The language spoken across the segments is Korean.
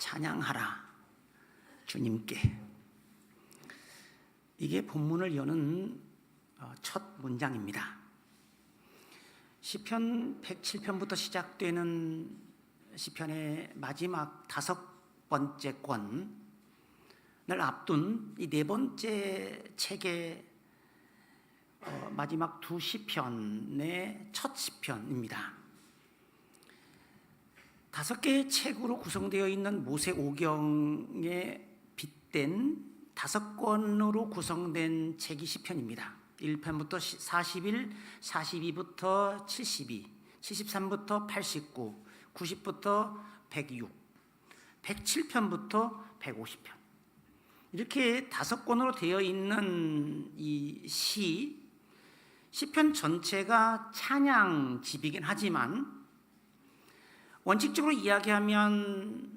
찬양하라 주님께. 이게 본문을 여는 첫 문장입니다. 시편 107편부터 시작되는 시편의 마지막 5번째 권을 앞둔 이 4번째 책의 마지막 2시편의 첫 시편입니다. 5개의 책으로 구성되어 있는 모세오경에 빗댄 5권으로 구성된 책이 시편입니다. 1편부터 41, 42부터 72, 73부터 89, 90부터 106, 107편부터 150편. 이렇게 5권으로 되어 있는 이 시편 전체가 찬양집이긴 하지만 원칙적으로 이야기하면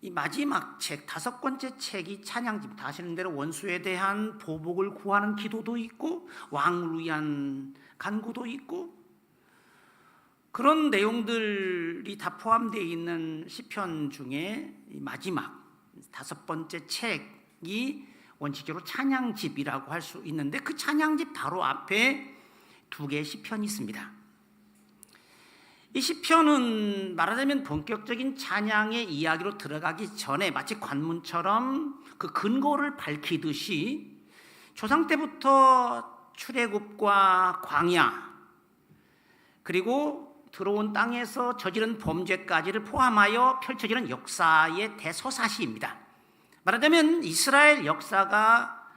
이 마지막 책, 5번째 책이 찬양집, 다 아시는 대로 원수에 대한 보복을 구하는 기도도 있고 왕을 위한 간구도 있고 그런 내용들이 다 포함되어 있는 시편 중에 이 마지막 5번째 책이 원칙적으로 찬양집이라고 할 수 있는데 그 찬양집 바로 앞에 2개의 시편이 있습니다. 이 시편은 말하자면 본격적인 찬양의 이야기로 들어가기 전에 마치 관문처럼 그 근거를 밝히듯이 조상 때부터 출애굽과 광야 그리고 들어온 땅에서 저지른 범죄까지를 포함하여 펼쳐지는 역사의 대서사시입니다. 말하자면 이스라엘 역사가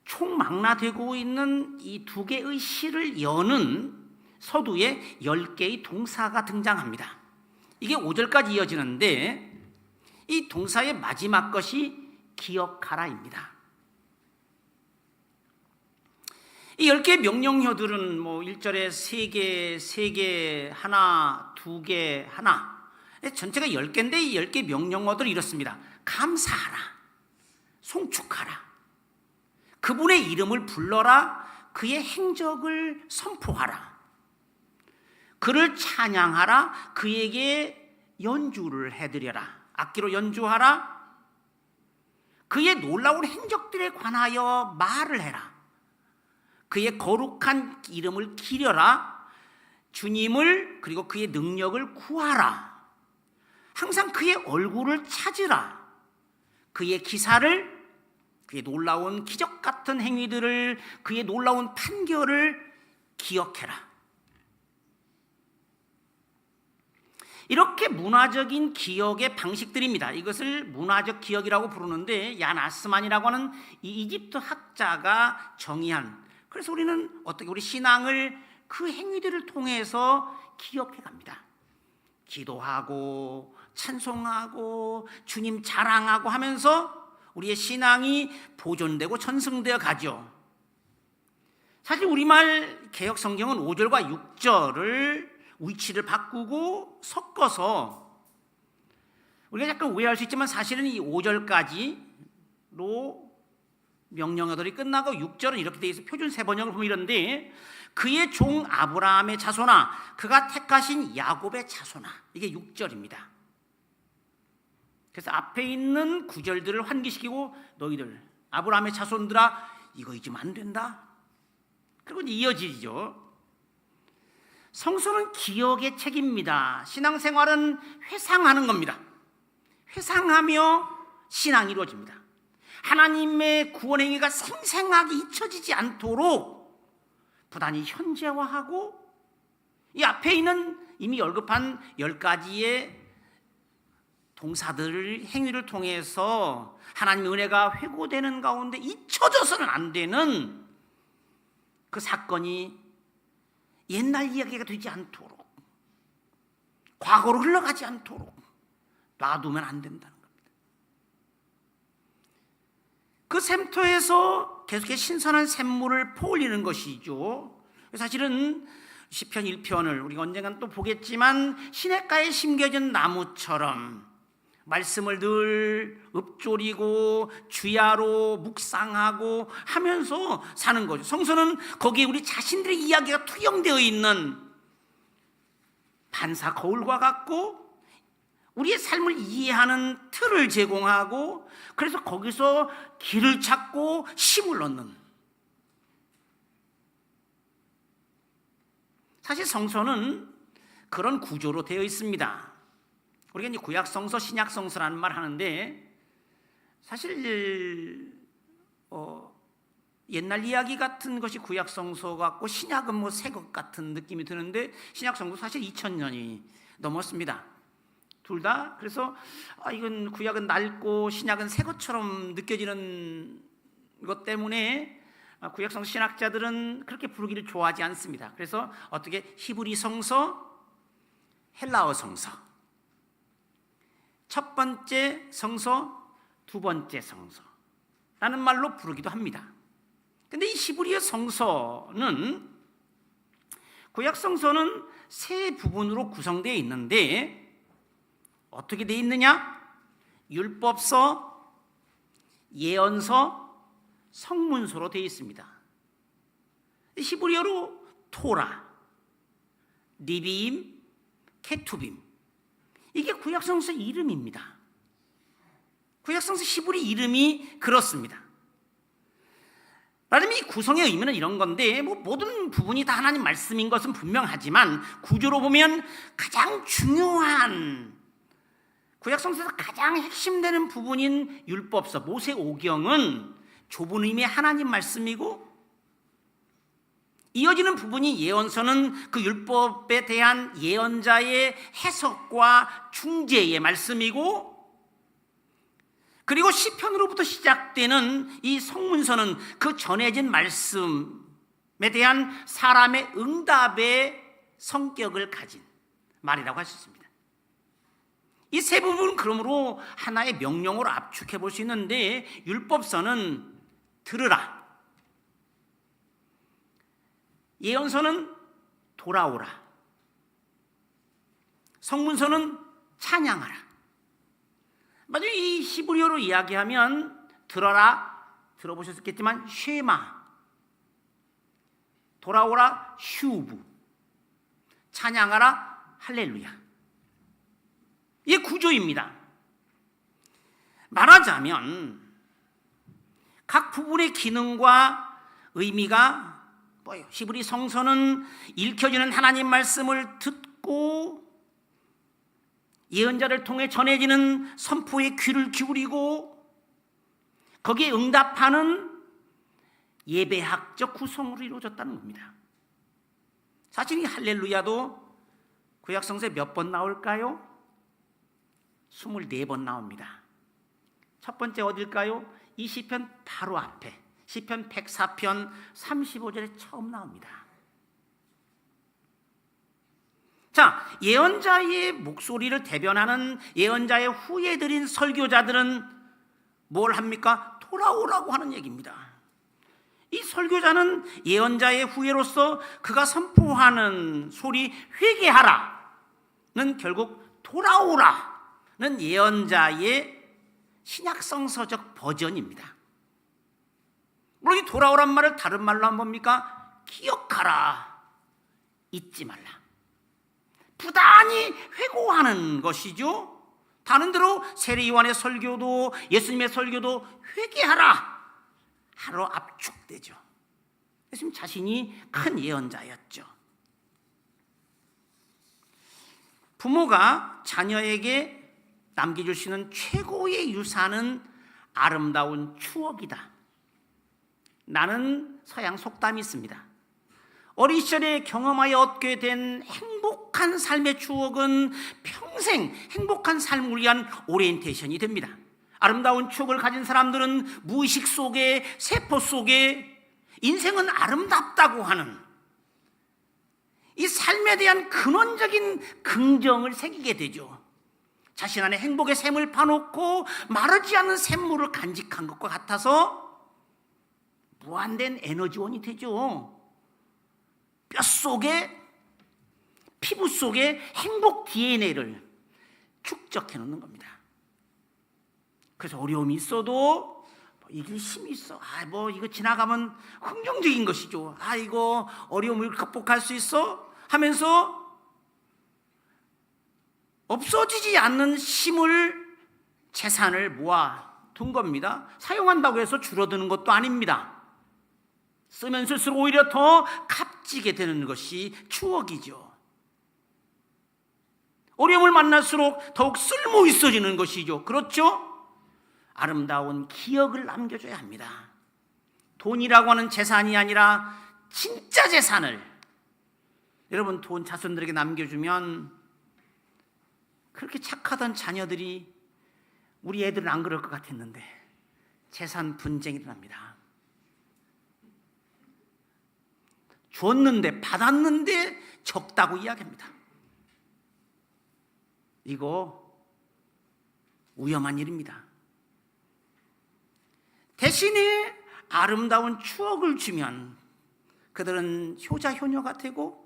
총망라되고 있는 이 2개의 시를 여는 서두에 10개의 동사가 등장합니다. 이게 5절까지 이어지는데 이 동사의 마지막 것이 기억하라입니다. 이 10개의 명령어들은 1절에 3개, 하나, 2개, 하나 전체가 10개인데 이 10개 명령어들이 이렇습니다. 감사하라, 송축하라, 그분의 이름을 불러라, 그의 행적을 선포하라, 그를 찬양하라, 그에게 연주를 해드려라, 악기로 연주하라, 그의 놀라운 행적들에 관하여 말을 해라, 그의 거룩한 이름을 기려라, 주님을 그리고 그의 능력을 구하라, 항상 그의 얼굴을 찾으라, 그의 기사를, 그의 놀라운 기적 같은 행위들을, 그의 놀라운 판결을 기억해라. 이렇게 문화적인 기억의 방식들입니다. 이것을 문화적 기억이라고 부르는데 얀 아스만이라고 하는 이 이집트 학자가 정의한, 그래서 우리는 어떻게 우리 신앙을 그 행위들을 통해서 기억해 갑니다. 기도하고 찬송하고 주님 자랑하고 하면서 우리의 신앙이 보존되고 전승되어 가죠. 사실 우리말 개역 성경은 5절과 6절을 위치를 바꾸고 섞어서 우리가 약간 오해할 수 있지만 사실은 이 5절까지로 명령어들이 끝나고 6절은 이렇게 되어 있어요. 표준 세번역을 보면 이런데 그의 종 아브라함의 자손아, 그가 택하신 야곱의 자손아, 이게 6절입니다. 그래서 앞에 있는 9절들을 환기시키고 너희들 아브라함의 자손들아 이거 잊으면 안 된다. 그리고 이어지죠. 성서는 기억의 책입니다. 신앙생활은 회상하는 겁니다. 회상하며 신앙이 이루어집니다. 하나님의 구원 행위가 생생하게 잊혀지지 않도록 부단히 현재화하고 이 앞에 있는 이미 언급한 10가지의 동사들 행위를 통해서 하나님의 은혜가 회고되는 가운데 잊혀져서는 안 되는 그 사건이 옛날 이야기가 되지 않도록, 과거로 흘러가지 않도록 놔두면 안 된다는 겁니다. 그 샘터에서 계속해서 신선한 샘물을 퍼올리는 것이죠. 사실은 시편 1편을 우리가 언젠간 또 보겠지만 시냇가에 심겨진 나무처럼 말씀을 늘 읊조리고 주야로 묵상하고 하면서 사는 거죠. 성서는 거기에 우리 자신들의 이야기가 투영되어 있는 반사 거울과 같고 우리의 삶을 이해하는 틀을 제공하고 그래서 거기서 길을 찾고 힘을 얻는, 사실 성서는 그런 구조로 되어 있습니다. 우리가 이제 구약 성서, 신약 성서라는 말 하는데 사실 옛날 이야기 같은 것이 구약 성서 같고 신약은 뭐 새 것 같은 느낌이 드는데 신약 성서 사실 2000년이 넘었습니다. 둘 다. 그래서 이건 구약은 낡고 신약은 새 것처럼 느껴지는 것 때문에 구약 성서 신학자들은 그렇게 부르기를 좋아하지 않습니다. 그래서 어떻게 히브리 성서, 헬라어 성서, 첫 번째 성서, 두 번째 성서라는 말로 부르기도 합니다. 근데 이 히브리어 성서는, 구약 성서는 세 부분으로 구성되어 있는데 어떻게 되어 있느냐? 율법서, 예언서, 성문서로 되어 있습니다. 히브리어로 토라, 니비임, 케투빔, 이게 구약 성서 이름입니다. 구약 성서 히브리 이름이 그렇습니다. 나름 이 구성의 의미는 이런 건데 모든 부분이 다 하나님 말씀인 것은 분명하지만 구조로 보면 가장 중요한, 구약 성서에서 가장 핵심되는 부분인 율법서, 모세오경은 좁은 의미의 하나님 말씀이고, 이어지는 부분이 예언서는 그 율법에 대한 예언자의 해석과 중재의 말씀이고, 그리고 시편으로부터 시작되는 이 성문서는 그 전해진 말씀에 대한 사람의 응답의 성격을 가진 말이라고 할 수 있습니다. 이 세 부분은 그러므로 하나의 명령으로 압축해 볼 수 있는데, 율법서는 들으라, 예언서는 돌아오라, 성문서는 찬양하라. 만약 이 히브리어로 이야기하면 들어라, 들어보셨겠지만 쉐마, 돌아오라 슈브, 찬양하라 할렐루야. 이게 구조입니다. 말하자면 각 부분의 기능과 의미가 뭐예요? 히브리 성서는 읽혀지는 하나님 말씀을 듣고 예언자를 통해 전해지는 선포에 귀를 기울이고 거기에 응답하는 예배학적 구성으로 이루어졌다는 겁니다. 사실 이 할렐루야도 구약 성서에 몇 번 나올까요? 24번 나옵니다. 첫 번째 어딜까요? 이 시편 바로 앞에 시편 104편 35절에 처음 나옵니다. 자, 예언자의 목소리를 대변하는 예언자의 후예 드린 설교자들은 뭘 합니까? 돌아오라고 하는 얘기입니다. 이 설교자는 예언자의 후예로서 그가 선포하는 소리 회개하라는 결국 돌아오라는 예언자의 신약성서적 버전입니다. 물론 이 돌아오란 말을 다른 말로 하면 뭡니까? 기억하라, 잊지 말라. 부단히 회고하는 것이죠. 다른 대로 세례요한의 설교도 예수님의 설교도 회개하라 하러 압축되죠. 예수님 자신이 큰 예언자였죠. 부모가 자녀에게 남겨줄 수 있는 최고의 유산은 아름다운 추억이다. 나는 서양 속담이 있습니다. 어린 시절에 경험하여 얻게 된 행복한 삶의 추억은 평생 행복한 삶을 위한 오리엔테이션이 됩니다. 아름다운 추억을 가진 사람들은 무의식 속에, 세포 속에 인생은 아름답다고 하는 이 삶에 대한 근원적인 긍정을 새기게 되죠. 자신 안에 행복의 샘을 파놓고 마르지 않는 샘물을 간직한 것과 같아서 무한된 에너지원이 되죠. 뼛속에, 피부 속에 행복 DNA를 축적해 놓는 겁니다. 그래서 어려움이 있어도 이길 힘이 있어. 이거 지나가면 긍정적인 것이죠. 이거 어려움을 극복할 수 있어 하면서 없어지지 않는 힘을, 재산을 모아둔 겁니다. 사용한다고 해서 줄어드는 것도 아닙니다. 쓰면 쓸수록 오히려 더 값지게 되는 것이 추억이죠. 어려움을 만날수록 더욱 쓸모 있어지는 것이죠. 그렇죠? 아름다운 기억을 남겨줘야 합니다. 돈이라고 하는 재산이 아니라 진짜 재산을 여러분 돈 자손들에게 남겨주면 그렇게 착하던 자녀들이 우리 애들은 안 그럴 것 같았는데 재산 분쟁이 일어납니다. 줬는데 받았는데 적다고 이야기합니다. 이거 위험한 일입니다. 대신에 아름다운 추억을 주면 그들은 효자 효녀가 되고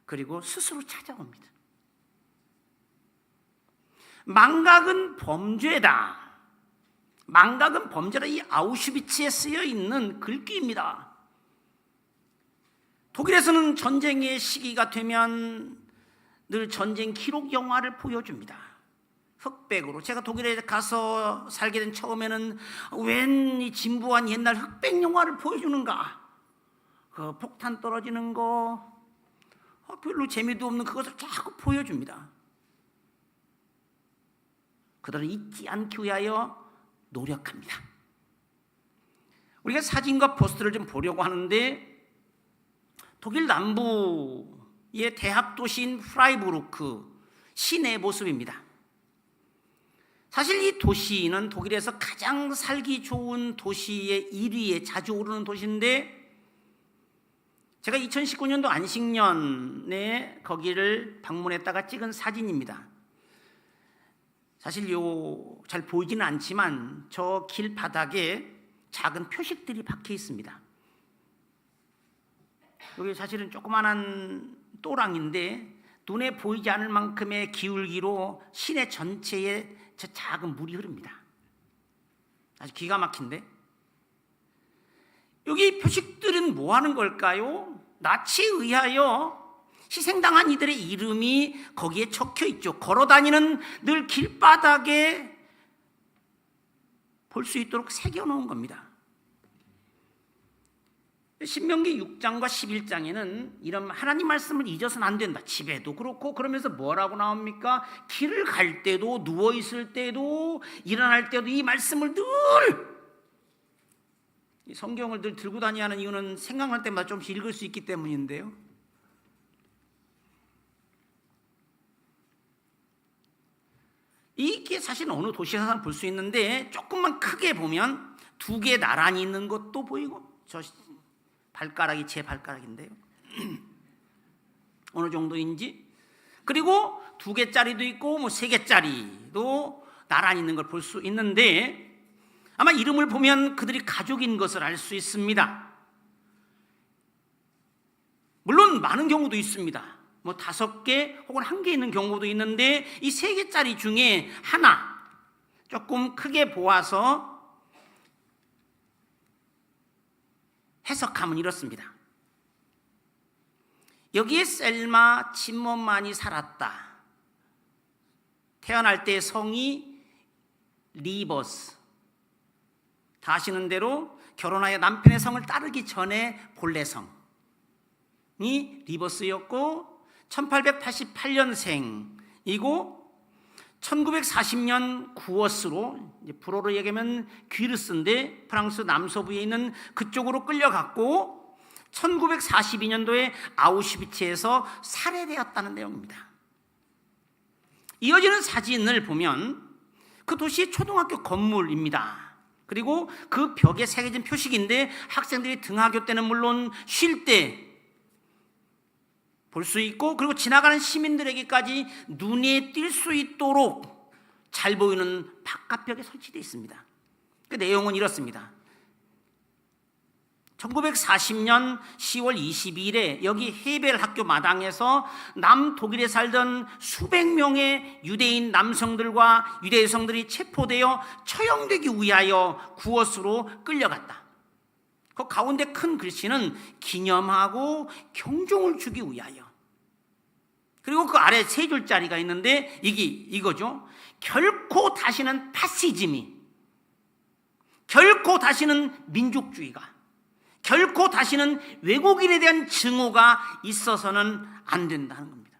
그리고 스스로 찾아옵니다. 망각은 범죄다. 망각은 범죄다. 이 아우슈비츠에 쓰여 있는 글귀입니다. 독일에서는 전쟁의 시기가 되면 늘 전쟁 기록 영화를 보여줍니다. 흑백으로. 제가 독일에 가서 살게 된 처음에는 웬 이 진부한 옛날 흑백 영화를 보여주는가. 그 폭탄 떨어지는 거 별로 재미도 없는 그것을 자꾸 보여줍니다. 그들은 잊지 않기 위하여 노력합니다. 우리가 사진과 포스터를 좀 보려고 하는데 독일 남부의 대학 도시인 프라이부르크 시내 모습입니다. 사실 이 도시는 독일에서 가장 살기 좋은 도시의 1위에 자주 오르는 도시인데 제가 2019년도 안식년에 거기를 방문했다가 찍은 사진입니다. 사실 잘 보이지는 않지만 저 길 바닥에 작은 표식들이 박혀 있습니다. 여기 사실은 조그만한 또랑인데 눈에 보이지 않을 만큼의 기울기로 시내 전체에 저 작은 물이 흐릅니다. 아주 기가 막힌데 여기 표식들은 뭐 하는 걸까요? 나치에 의하여 희생당한 이들의 이름이 거기에 적혀 있죠. 걸어다니는 늘 길바닥에 볼 수 있도록 새겨놓은 겁니다. 신명기 6장과 11장에는 이런 하나님 말씀을 잊어서는 안 된다. 집에도 그렇고 그러면서 뭐라고 나옵니까? 길을 갈 때도 누워있을 때도 일어날 때도 이 말씀을 늘 이 성경을 늘 들고 다녀야 하는 이유는 생각날 때마다 좀씩 읽을 수 있기 때문인데요. 이게 사실 어느 도시에서나 볼 수 있는데 조금만 크게 보면 두 개 나란히 있는 것도 보이고 저 발가락이 제 발가락인데요. 어느 정도인지 그리고 2개짜리도 있고 3개짜리도 나란히 있는 걸 볼 수 있는데 아마 이름을 보면 그들이 가족인 것을 알 수 있습니다. 물론 많은 경우도 있습니다. 5개 혹은 1개 있는 경우도 있는데 이 3개짜리 중에 하나 조금 크게 보아서 해석하면 이렇습니다. 여기에 셀마 침먼만이 살았다. 태어날 때 성이 리버스. 다 아시는 대로 결혼하여 남편의 성을 따르기 전에 본래 성이 리버스였고 1888년생이고 1940년 구어스로 불어로 얘기하면 귀르스인데 프랑스 남서부에 있는 그쪽으로 끌려갔고 1942년도에 아우슈비츠에서 살해되었다는 내용입니다. 이어지는 사진을 보면 그 도시의 초등학교 건물입니다. 그리고 그 벽에 새겨진 표식인데 학생들이 등하교 때는 물론 쉴 때 볼 수 있고 그리고 지나가는 시민들에게까지 눈에 띌 수 있도록 잘 보이는 바깥벽에 설치되어 있습니다. 그 내용은 이렇습니다. 1940년 10월 22일에 여기 헤벨 학교 마당에서 남독일에 살던 수백 명의 유대인 남성들과 유대 여성들이 체포되어 처형되기 위하여 구엇으로 끌려갔다. 그 가운데 큰 글씨는 기념하고 경종을 주기 위하여. 그리고 그 아래 세 줄짜리가 있는데 이거죠. 결코 다시는 파시즘이, 결코 다시는 민족주의가, 결코 다시는 외국인에 대한 증오가 있어서는 안 된다는 겁니다.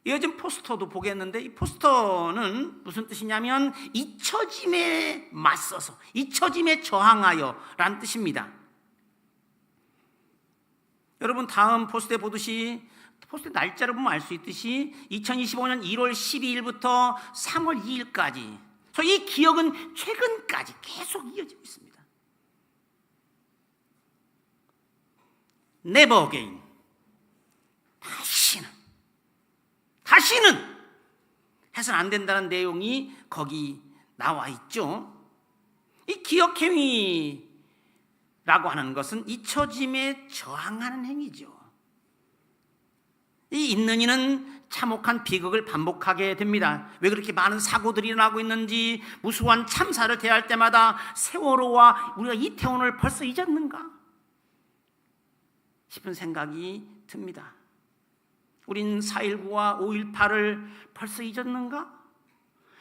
요즘 포스터도 보겠는데, 이 포스터는 무슨 뜻이냐면 잊혀짐에 맞서서, 잊혀짐에 저항하여 라는 뜻입니다. 여러분 다음 포스터에 보듯이, 포스터 날짜를 보면 알 수 있듯이 2025년 1월 12일부터 3월 2일까지, 이 기억은 최근까지 계속 이어지고 있습니다. Never again. 다시는 해서는 안 된다는 내용이 거기 나와 있죠. 이 기억행위라고 하는 것은 잊혀짐에 저항하는 행위죠. 이 있는 이는 참혹한 비극을 반복하게 됩니다. 왜 그렇게 많은 사고들이 일어나고 있는지, 무수한 참사를 대할 때마다 세월호와 우리가 이태원을 벌써 잊었는가 싶은 생각이 듭니다. 우린 4.19와 5.18을 벌써 잊었는가?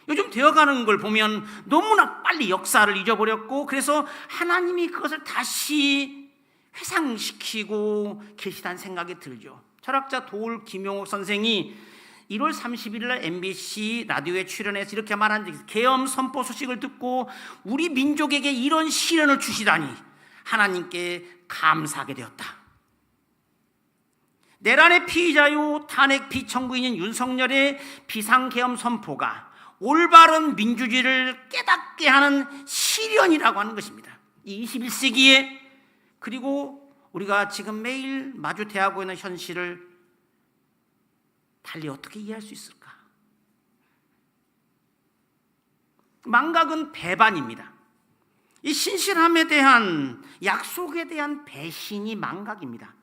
요즘 되어가는 걸 보면 너무나 빨리 역사를 잊어버렸고, 그래서 하나님이 그것을 다시 회상시키고 계시다는 생각이 들죠. 철학자 도울 김용옥 선생이 1월 31일 날 MBC 라디오에 출연해서 이렇게 말한 적이 있어요. 계엄 선포 소식을 듣고 우리 민족에게 이런 시련을 주시다니 하나님께 감사하게 되었다. 내란의 피의자요 탄핵 피청구인인 윤석열의 비상계엄 선포가 올바른 민주주의를 깨닫게 하는 시련이라고 하는 것입니다. 이 21세기에, 그리고 우리가 지금 매일 마주대하고 있는 현실을 달리 어떻게 이해할 수 있을까? 망각은 배반입니다. 이 신실함에 대한, 약속에 대한 배신이 망각입니다.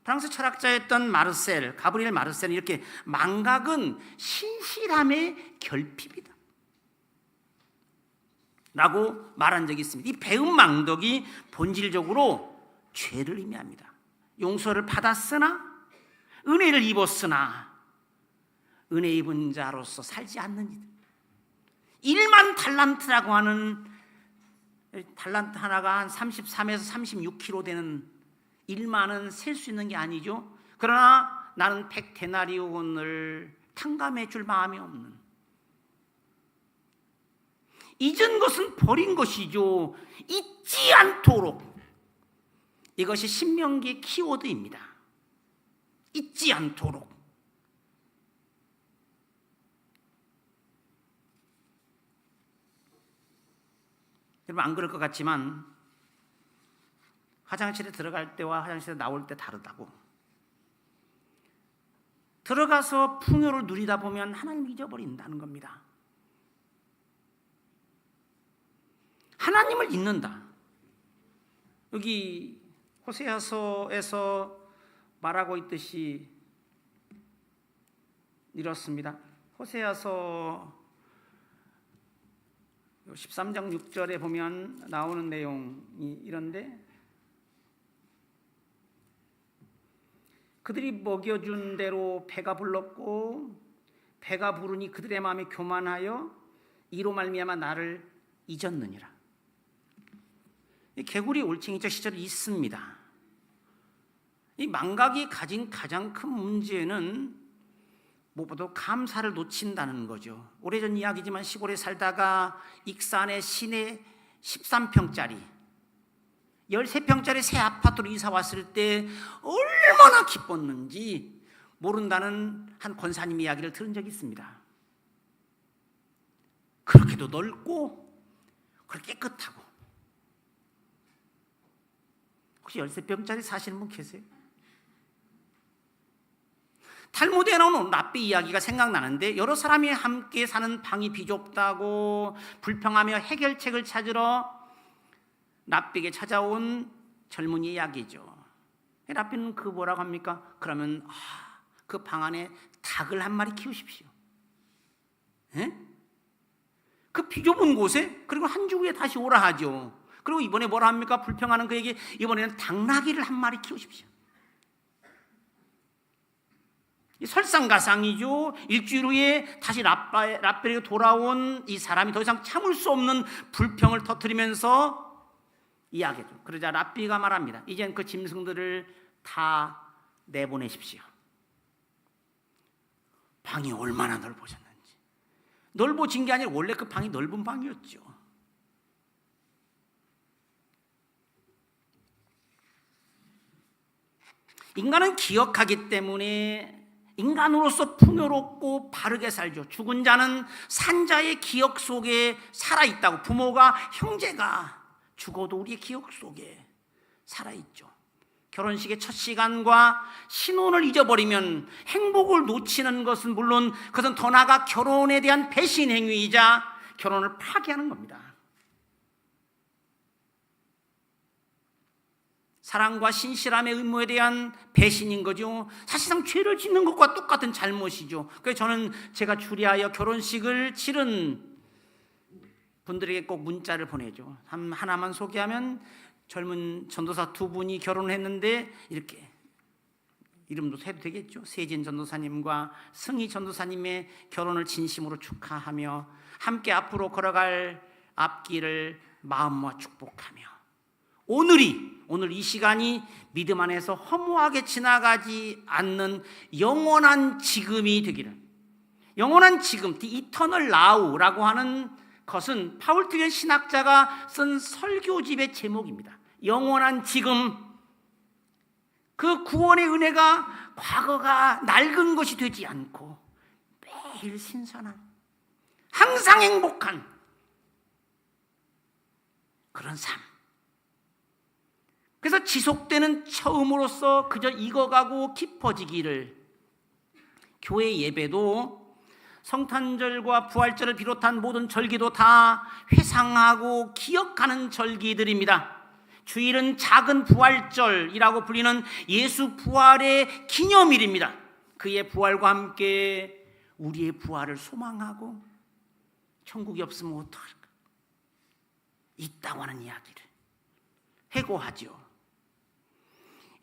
프랑스 철학자였던 가브리엘 마르셀은 이렇게, 망각은 신실함의 결핍이다 라고 말한 적이 있습니다. 이 배은망덕이 본질적으로 죄를 의미합니다. 용서를 받았으나, 은혜를 입었으나 은혜 입은 자로서 살지 않는 이들. 1만 달란트라고 하는, 달란트 하나가 한 33에서 36kg 되는, 1만은 셀 수 있는 게 아니죠. 그러나 나는 100데나리온을 탕감해 줄 마음이 없는, 잊은 것은 버린 것이죠. 잊지 않도록. 이것이 신명기의 키워드입니다. 잊지 않도록. 여러분 안 그럴 것 같지만 화장실에 들어갈 때와 화장실에 나올 때 다르다고. 들어가서 풍요를 누리다 보면 하나님 잊어버린다는 겁니다. 하나님을 잊는다. 여기 호세아서에서 말하고 있듯이 이렇습니다. 호세아서 13장 6절에 보면 나오는 내용이 이런데, 그들이 먹여준 대로 배가 불렀고 배가 부르니 그들의 마음이 교만하여 이로 말미암아 나를 잊었느니라. 이 개구리 올챙이적 시절이 있습니다. 이 망각이 가진 가장 큰 문제는 무엇보다 감사를 놓친다는 거죠. 오래전 이야기지만 시골에 살다가 익산의 시내 13평짜리 13평짜리 새 아파트로 이사 왔을 때 얼마나 기뻤는지 모른다는 한 권사님 이야기를 들은 적이 있습니다. 그렇게도 넓고 그렇게 깨끗하고. 혹시 13평짜리 사시는 분 계세요? 탈무드에 나오는 랍비 이야기가 생각나는데, 여러 사람이 함께 사는 방이 비좁다고 불평하며 해결책을 찾으러 랍비에게 찾아온 젊은이 이야기죠. 랍비는 그 뭐라고 합니까? 그러면 그 방 안에 닭을 한 마리 키우십시오. 에? 그 비좁은 곳에, 그리고 한 주 후에 다시 오라 하죠. 그리고 이번에 뭐라 합니까? 불평하는 그에게 이번에는 당나귀를 한 마리 키우십시오. 설상가상이죠. 일주일 후에 다시 라벨에게 돌아온 이 사람이 더 이상 참을 수 없는 불평을 터뜨리면서 이야기죠. 그러자 랍비가 말합니다. 이젠 그 짐승들을 다 내보내십시오. 방이 얼마나 넓어졌는지. 넓어진 게 아니라 원래 그 방이 넓은 방이었죠. 인간은 기억하기 때문에 인간으로서 풍요롭고 바르게 살죠. 죽은 자는 산자의 기억 속에 살아있다고. 부모가, 형제가 죽어도 우리의 기억 속에 살아있죠. 결혼식의 첫 시간과 신혼을 잊어버리면 행복을 놓치는 것은 물론 그것은 더 나아가 결혼에 대한 배신 행위이자 결혼을 파괴하는 겁니다. 사랑과 신실함의 의무에 대한 배신인 거죠. 사실상 죄를 짓는 것과 똑같은 잘못이죠. 그래서 저는 제가 주례하여 결혼식을 치른 분들에게 꼭 문자를 보내죠. 하나만 소개하면 젊은 전도사 두 분이 결혼을 했는데 이렇게 이름도 해도 되겠죠. 세진 전도사님과 승희 전도사님의 결혼을 진심으로 축하하며 함께 앞으로 걸어갈 앞길을 마음과 축복하며 오늘 이 시간이 믿음 안에서 허무하게 지나가지 않는 영원한 지금이 되기를. 영원한 지금, The Eternal Now라고 하는 것은 파울 트리언 신학자가 쓴 설교집의 제목입니다. 영원한 지금, 그 구원의 은혜가 과거가 낡은 것이 되지 않고 매일 신선한, 항상 행복한 그런 삶. 그래서 지속되는 처음으로서 그저 익어가고 깊어지기를. 교회 예배도 성탄절과 부활절을 비롯한 모든 절기도 다 회상하고 기억하는 절기들입니다. 주일은 작은 부활절이라고 불리는 예수 부활의 기념일입니다. 그의 부활과 함께 우리의 부활을 소망하고 천국이 없으면 어떡할까? 있다고 하는 이야기를 회고하죠.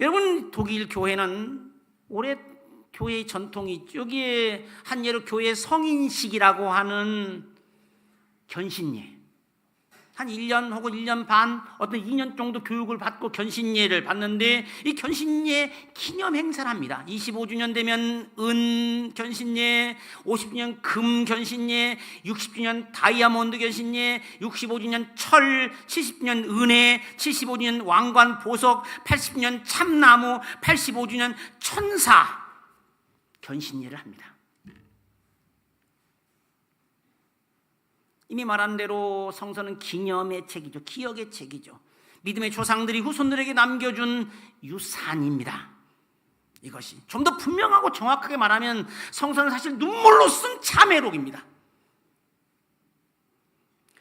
여러분, 독일 교회는 오래 교회의 전통이 있죠. 여기에 한 예로 교회 성인식이라고 하는 견신예, 한 1년 혹은 1년 반, 어떤 2년 정도 교육을 받고 견신예를 받는데 이 견신예 기념 행사를 합니다. 25주년 되면 은 견신예, 50주년 금 견신예, 60주년 다이아몬드 견신예, 65주년 철, 70주년 은혜, 75주년 왕관 보석, 80주년 참나무, 85주년 천사 견신예를 합니다. 이미 말한 대로 성서는 기념의 책이죠. 기억의 책이죠. 믿음의 조상들이 후손들에게 남겨준 유산입니다. 이것이 좀 더 분명하고 정확하게 말하면 성서는 사실 눈물로 쓴 참회록입니다.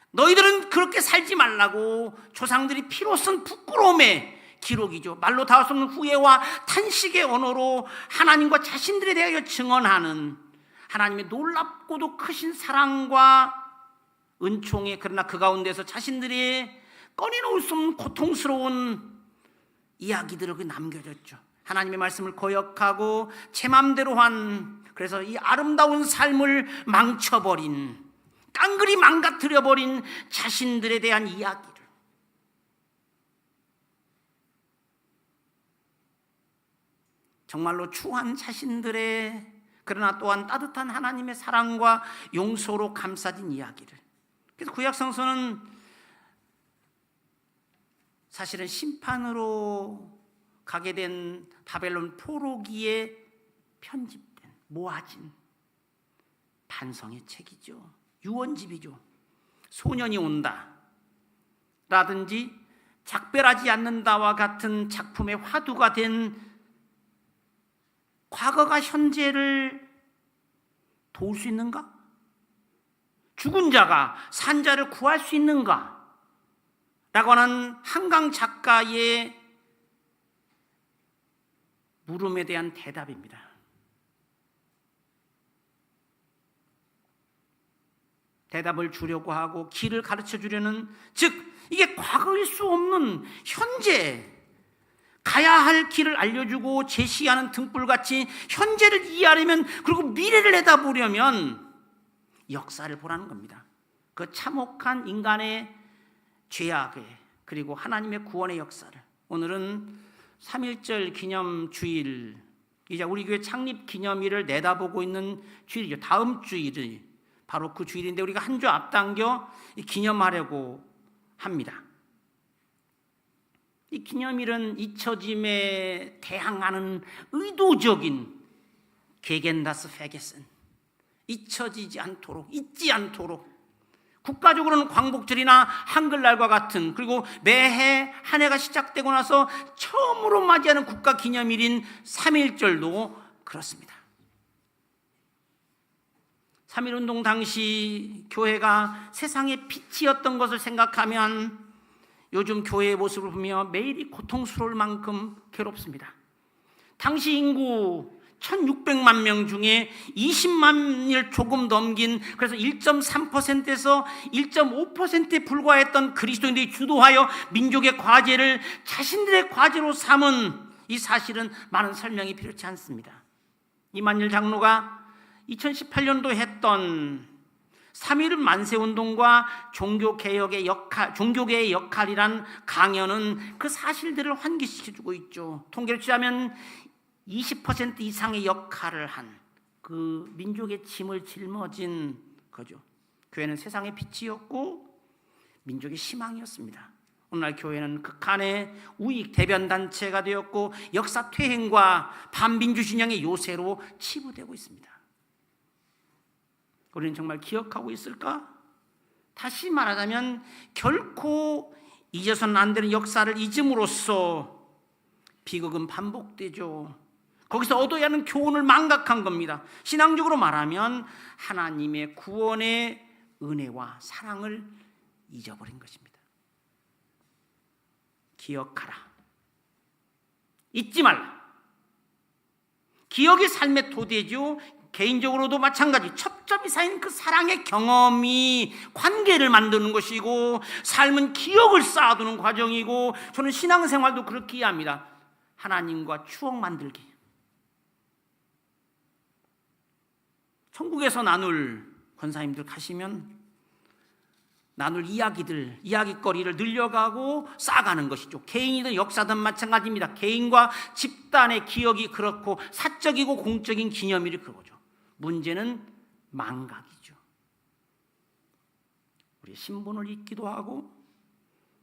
너희들은 그렇게 살지 말라고 조상들이 피로 쓴 부끄러움의 기록이죠. 말로 닿을 수 없는 후회와 탄식의 언어로 하나님과 자신들에 대하여 증언하는 하나님의 놀랍고도 크신 사랑과 은총에, 그러나 그 가운데서 자신들이 꺼내놓을 수 없는 고통스러운 이야기들을 남겨줬죠. 하나님의 말씀을 거역하고 제 맘대로 한, 그래서 이 아름다운 삶을 망쳐버린, 깡그리 망가뜨려버린 자신들에 대한 이야기를, 정말로 추한 자신들의, 그러나 또한 따뜻한 하나님의 사랑과 용서로 감싸진 이야기를. 그래서 구약성서는 사실은 심판으로 가게 된 바벨론 포로기에 편집된, 모아진 반성의 책이죠. 유언집이죠. 소년이 온다 라든지 작별하지 않는다와 같은 작품의 화두가 된 과거가 현재를 도울 수 있는가? 죽은 자가 산 자를 구할 수 있는가? 라고 하는 한강 작가의 물음에 대한 대답입니다. 대답을 주려고 하고 길을 가르쳐 주려는, 즉 이게 과거일 수 없는 현재, 가야 할 길을 알려주고 제시하는 등불같이 현재를 이해하려면, 그리고 미래를 내다보려면 역사를 보라는 겁니다. 그 참혹한 인간의 죄악의, 그리고 하나님의 구원의 역사를. 오늘은 3.1절 기념주일, 이제 우리 교회 창립 기념일을 내다보고 있는 주일이죠. 다음 주일이 바로 그 주일인데 우리가 한 주 앞당겨 기념하려고 합니다. 이 기념일은 잊혀짐에 대항하는 의도적인 게겐다스 페게슨, 잊혀지지 않도록, 잊지 않도록, 국가적으로는 광복절이나 한글날과 같은, 그리고 매해 한 해가 시작되고 나서 처음으로 맞이하는 국가 기념일인 3.1절도 그렇습니다. 3.1운동 당시 교회가 세상의 빛이었던 것을 생각하면 요즘 교회의 모습을 보며 매일이 고통스러울 만큼 괴롭습니다. 당시 인구 1600만 명 중에 20만을 조금 넘긴, 그래서 1.3%에서 1.5%에 불과했던 그리스도인들이 주도하여 민족의 과제를 자신들의 과제로 삼은 이 사실은 많은 설명이 필요치 않습니다. 이만일 장로가 2018년도 했던 3.1 만세운동과 종교개혁의 역할, 종교계의 역할이란 강연은 그 사실들을 환기시켜주고 있죠. 통계를 취하면 20% 이상의 역할을 한 그 민족의 짐을 짊어진 거죠. 교회는 세상의 빛이었고 민족의 희망이었습니다. 오늘날 교회는 극한의 우익 대변단체가 되었고 역사 퇴행과 반민주 진영의 요새로 치부되고 있습니다. 우리는 정말 기억하고 있을까? 다시 말하자면 결코 잊어서는 안 되는 역사를 잊음으로써 비극은 반복되죠. 거기서 얻어야 하는 교훈을 망각한 겁니다. 신앙적으로 말하면 하나님의 구원의 은혜와 사랑을 잊어버린 것입니다. 기억하라. 잊지 말라. 기억이 삶의 토대죠. 개인적으로도 마찬가지. 첩첩이 쌓인 그 사랑의 경험이 관계를 만드는 것이고, 삶은 기억을 쌓아두는 과정이고, 저는 신앙생활도 그렇게 이해합니다. 하나님과 추억 만들기. 천국에서 나눌, 권사님들 가시면 나눌 이야기들, 이야기거리를 늘려가고 쌓아가는 것이죠. 개인이든 역사든 마찬가지입니다. 개인과 집단의 기억이 그렇고 사적이고 공적인 기념일이 그거죠. 문제는 망각이죠. 우리의 신분을 잊기도 하고,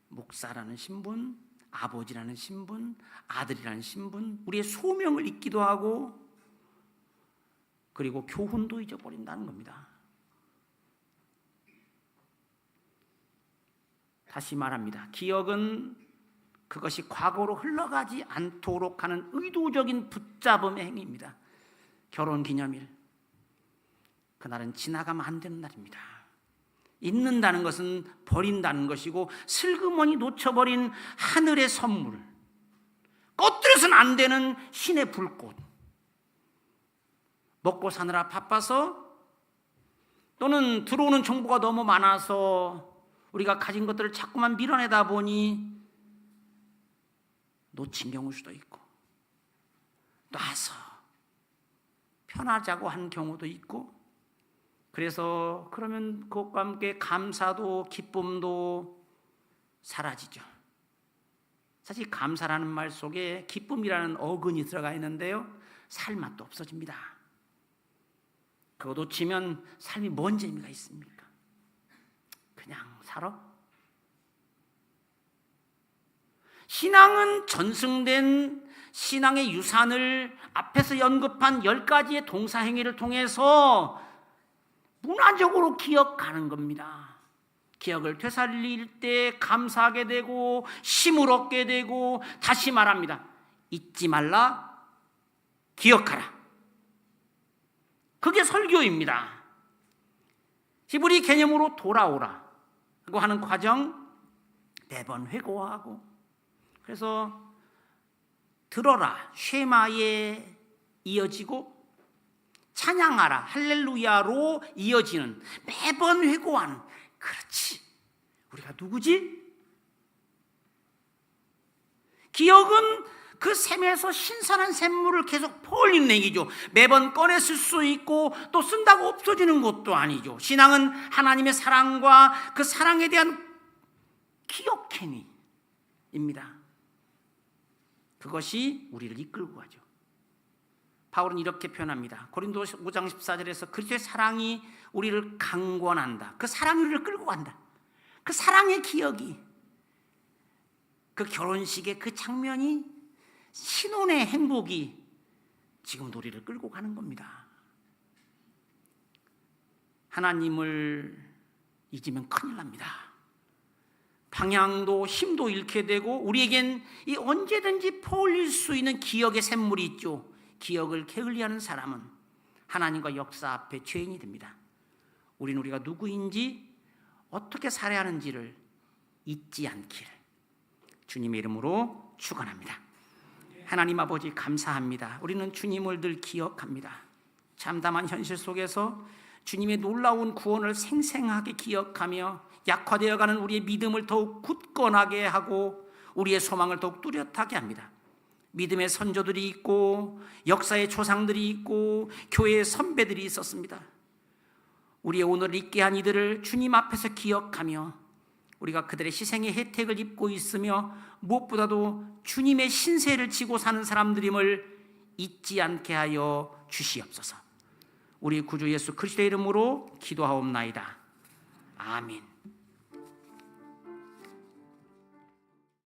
목사라는 신분, 아버지라는 신분, 아들이라는 신분, 우리의 소명을 잊기도 하고, 그리고 교훈도 잊어버린다는 겁니다. 다시 말합니다. 기억은 그것이 과거로 흘러가지 않도록 하는 의도적인 붙잡음의 행위입니다. 결혼기념일, 그날은 지나가면 안 되는 날입니다. 잊는다는 것은 버린다는 것이고, 슬그머니 놓쳐버린 하늘의 선물, 꺼뜨려서는 안 되는 신의 불꽃, 먹고 사느라 바빠서, 또는 들어오는 정보가 너무 많아서 우리가 가진 것들을 자꾸만 밀어내다 보니 놓친 경우일 수도 있고, 놔서 편하자고 한 경우도 있고, 그래서 그러면 그것과 함께 감사도 기쁨도 사라지죠. 사실 감사라는 말 속에 기쁨이라는 어근이 들어가 있는데요, 살 맛도 없어집니다. 그거 놓치면 삶이 뭔 재미가 있습니까? 그냥 살아? 신앙은 전승된 신앙의 유산을 앞에서 언급한 10가지의 동사행위를 통해서 문화적으로 기억하는 겁니다. 기억을 되살릴 때 감사하게 되고 힘을 얻게 되고, 다시 말합니다. 잊지 말라, 기억하라. 그게 설교입니다. 히브리 개념으로 돌아오라고 하는 과정, 매번 회고하고, 그래서 들어라, 쉐마에 이어지고, 찬양하라, 할렐루야로 이어지는, 매번 회고하는, 그렇지, 우리가 누구지? 기억은 그 샘에서 신선한 샘물을 계속 퍼올리는 얘기죠. 매번 꺼내 쓸 수 있고 또 쓴다고 없어지는 것도 아니죠. 신앙은 하나님의 사랑과 그 사랑에 대한 기억해내입니다. 그것이 우리를 이끌고 가죠. 바울은 이렇게 표현합니다. 고린도 5장 14절에서 그리스도의 사랑이 우리를 강권한다. 그 사랑이 우리를 끌고 간다. 그 사랑의 기억이, 그 결혼식의 그 장면이, 신혼의 행복이 지금 우리를 끌고 가는 겁니다. 하나님을 잊으면 큰일 납니다. 방향도 힘도 잃게 되고 우리에겐 이 언제든지 퍼올릴 수 있는 기억의 샘물이 있죠. 기억을 게을리하는 사람은 하나님과 역사 앞에 죄인이 됩니다. 우리는 우리가 누구인지 어떻게 살아야 하는지를 잊지 않기를 주님의 이름으로 축원합니다. 하나님 아버지 감사합니다. 우리는 주님을 늘 기억합니다. 참담한 현실 속에서 주님의 놀라운 구원을 생생하게 기억하며 약화되어가는 우리의 믿음을 더욱 굳건하게 하고 우리의 소망을 더욱 뚜렷하게 합니다. 믿음의 선조들이 있고 역사의 조상들이 있고 교회의 선배들이 있었습니다. 우리의 오늘을 있게 한 이들을 주님 앞에서 기억하며 우리가 그들의 희생의 혜택을 입고 있으며 무엇보다도 주님의 신세를 지고 사는 사람들임을 잊지 않게 하여 주시옵소서. 우리 구주 예수 그리스도의 이름으로 기도하옵나이다. 아멘.